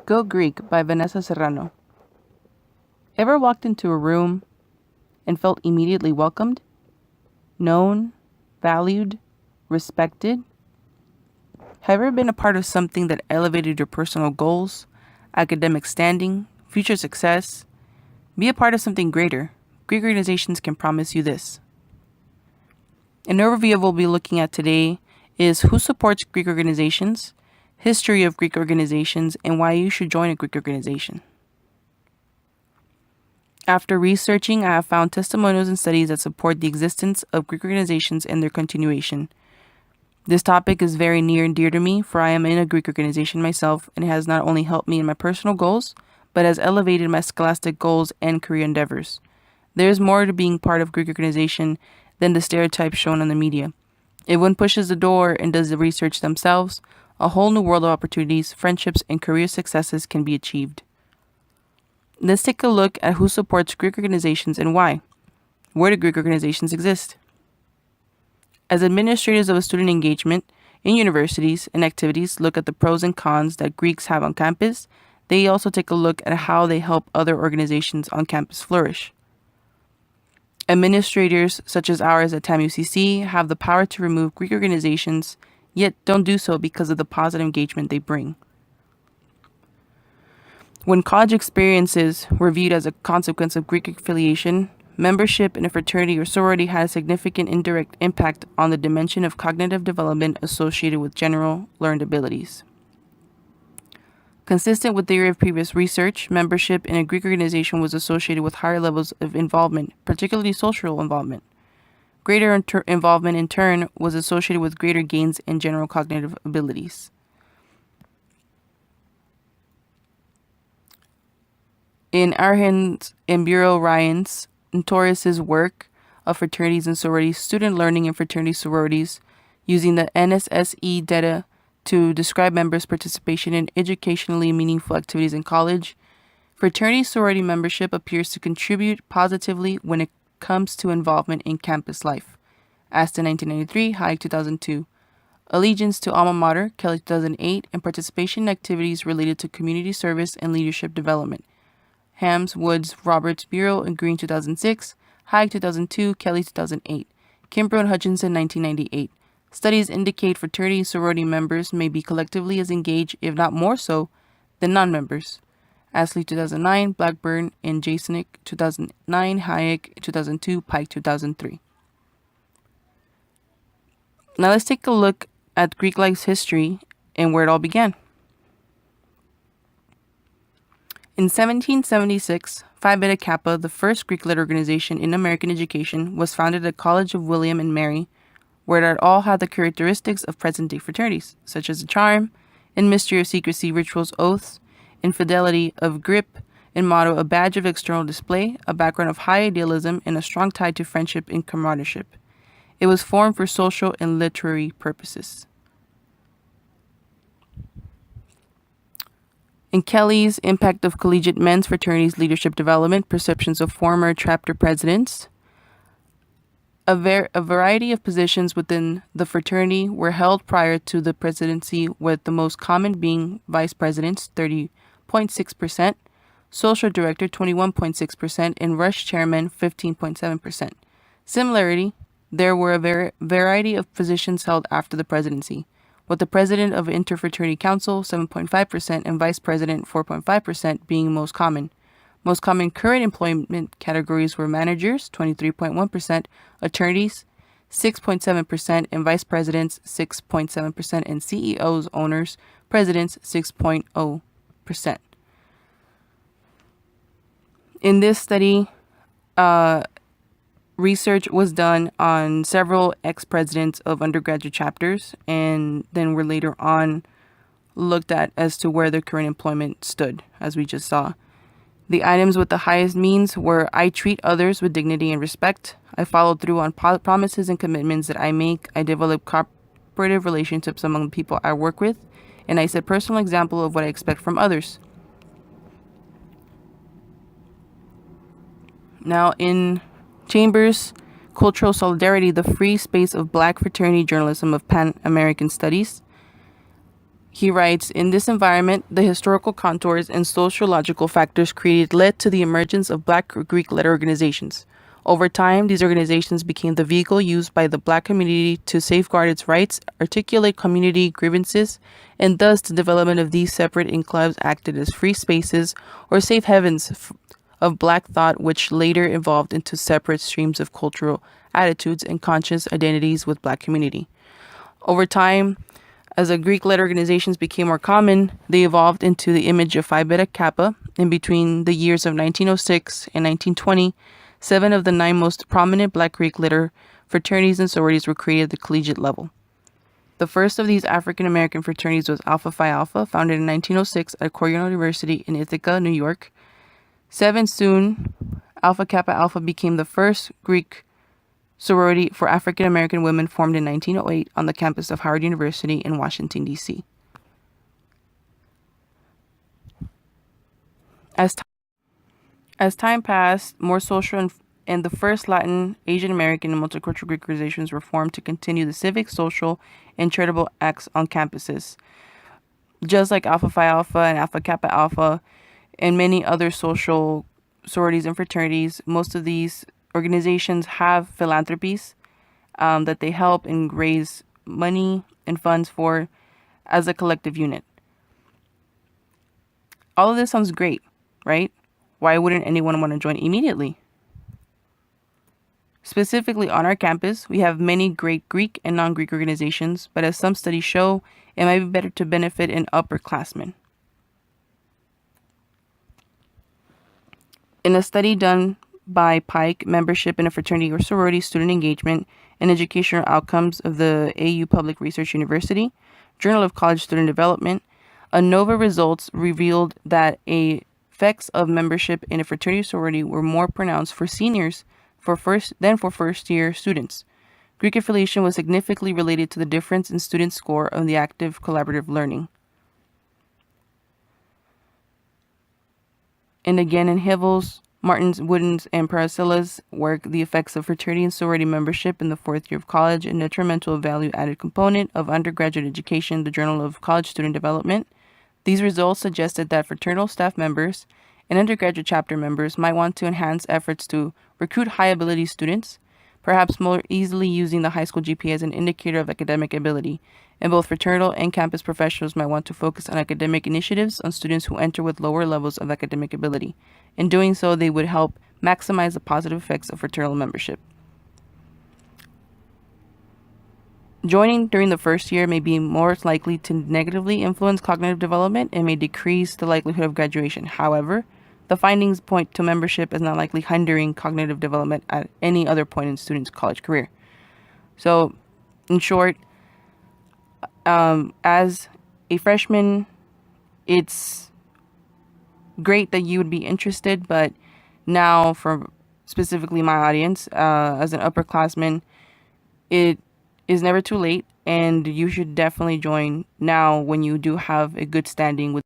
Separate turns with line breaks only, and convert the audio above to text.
Go Greek by Vanessa Serrano. Ever walked into a room and felt immediately welcomed, known, valued, respected? Have you ever been a part of something that elevated your personal goals, academic standing, future success? Be a part of something greater. Greek organizations can promise you this. An overview of what we'll be looking at today is who supports Greek organizations, history of Greek organizations, and why you should join a Greek organization. After researching, I have found testimonials and studies that support the existence of Greek organizations and their continuation. This topic is very near and dear to me, for I am in a Greek organization myself, and it has not only helped me in my personal goals, but has elevated my scholastic goals and career endeavors. There is more to being part of Greek organization than the stereotypes shown on the media. If one pushes the door and does the research themselves, a whole new world of opportunities, friendships, and career successes can be achieved. Let's take a look at who supports Greek organizations and why. Where do Greek organizations exist? As administrators of a student engagement in universities and activities look at the pros and cons that Greeks have on campus, they also take a look at how they help other organizations on campus flourish. Administrators such as ours at TAM-UCC have the power to remove Greek organizations, yet don't do so because of the positive engagement they bring. When college experiences were viewed as a consequence of Greek affiliation, membership in a fraternity or sorority had a significant indirect impact on the dimension of cognitive development associated with general learned abilities. Consistent with the theory of previous research, membership in a Greek organization was associated with higher levels of involvement, particularly social involvement. Greater involvement, in turn, was associated with greater gains in general cognitive abilities. In Arhan's and Bureau Ryan's Notorious's work of fraternities and sororities, student learning in fraternity sororities, using the NSSE data to describe members' participation in educationally meaningful activities in college, fraternity sorority membership appears to contribute positively when it comes to involvement in campus life. Aston 1993, Hayek 2002. Allegiance to alma mater, Kelly 2008, and participation in activities related to community service and leadership development. Hams, Woods, Roberts, Bureau, and Green 2006, Hayek 2002, Kelly 2008, Kimbrough and Hutchinson 1998. Studies indicate fraternity and sorority members may be collectively as engaged, if not more so, than non-members. Astley 2009, Blackburn and Jasonic 2009, Hayek 2002, Pike 2003. Now let's take a look at Greek life's history and where it all began. In 1776, Phi Beta Kappa, the first Greek-led organization in American education, was founded at College of William and Mary, where it all had the characteristics of present-day fraternities, such as the charm and mystery of secrecy, rituals, oaths, infidelity of grip and motto, a badge of external display, a background of high idealism, and a strong tie to friendship and comradeship. It was formed for social and literary purposes. In Kelly's Impact of Collegiate Men's Fraternities Leadership Development, Perceptions of Former Chapter Presidents, a variety of positions within the fraternity were held prior to the presidency, with the most common being vice presidents, 30.6%, social director, 21.6%, and rush chairman, 15.7%. Similarly, there were a variety of positions held after the presidency, with the president of Interfraternity Council, 7.5%, and vice president, 4.5%, being most common. Most common current employment categories were managers, 23.1%, attorneys, 6.7%, and vice presidents, 6.7%, and CEOs, owners, presidents, 6.0%. In this study, research was done on several ex-presidents of undergraduate chapters, and then were later on looked at as to where their current employment stood, as we just saw. The items with the highest means were: I treat others with dignity and respect. I follow through on promises and commitments that I make. I develop cooperative relationships among the people I work with. And I set personal example of what I expect from others. Now, in Chambers' Cultural Solidarity, the free space of Black fraternity journalism of Pan-American studies, He writes, in this environment, the historical contours and sociological factors created led to the emergence of Black Greek letter organizations. Over time, these organizations became the vehicle used by the Black community to safeguard its rights, articulate community grievances, and thus the development of these separate enclaves acted as free spaces or safe havens of Black thought, which later evolved into separate streams of cultural attitudes and conscious identities with Black community. Over time, as the Greek letter organizations became more common, they evolved into the image of Phi Beta Kappa. In between the years of 1906 and 1920, 7 of the 9 most prominent Black Greek letter fraternities and sororities were created at the collegiate level. The first of these African American fraternities was Alpha Phi Alpha, founded in 1906 at Cornell University in Ithaca, New York. 7 soon, Alpha Kappa Alpha became the first Greek sorority for African American women, formed in 1908 on the campus of Howard University in Washington, D.C. As, t- as time passed, more social and the first Latin, Asian American, and multicultural Greek organizations were formed to continue the civic, social, and charitable acts on campuses. Just like Alpha Phi Alpha and Alpha Kappa Alpha and many other social sororities and fraternities, most of these organizations have philanthropies that they help and raise money and funds for as a collective unit. All of this sounds great, right? Why wouldn't anyone want to join immediately? Specifically on our campus, we have many great Greek and non-Greek organizations, but as some studies show, it might be better to benefit an upperclassman. In a study done by Pike, membership in a fraternity or sorority, student engagement, and educational outcomes of the AU Public Research University, Journal of College Student Development, ANOVA results revealed that effects of membership in a fraternity or sorority were more pronounced for seniors than for first-year students. Greek affiliation was significantly related to the difference in student score of the active collaborative learning. And again, in Hivels, Martin's, Wooden's, and Paracella's work, the effects of fraternity and sorority membership in the fourth year of college, a detrimental value-added component of undergraduate education, the Journal of College Student Development. These results suggested that fraternal staff members and undergraduate chapter members might want to enhance efforts to recruit high-ability students, perhaps more easily using the high school GPA as an indicator of academic ability, and both fraternal and campus professionals might want to focus on academic initiatives on students who enter with lower levels of academic ability. In doing so, they would help maximize the positive effects of fraternal membership. Joining during the first year may be more likely to negatively influence cognitive development and may decrease the likelihood of graduation. However, the findings point to membership as not likely hindering cognitive development at any other point in students' college career. So, in short, as a freshman, it's great that you would be interested, but now for specifically my audience, as an upperclassman, it is never too late, and you should definitely join now when you do have a good standing with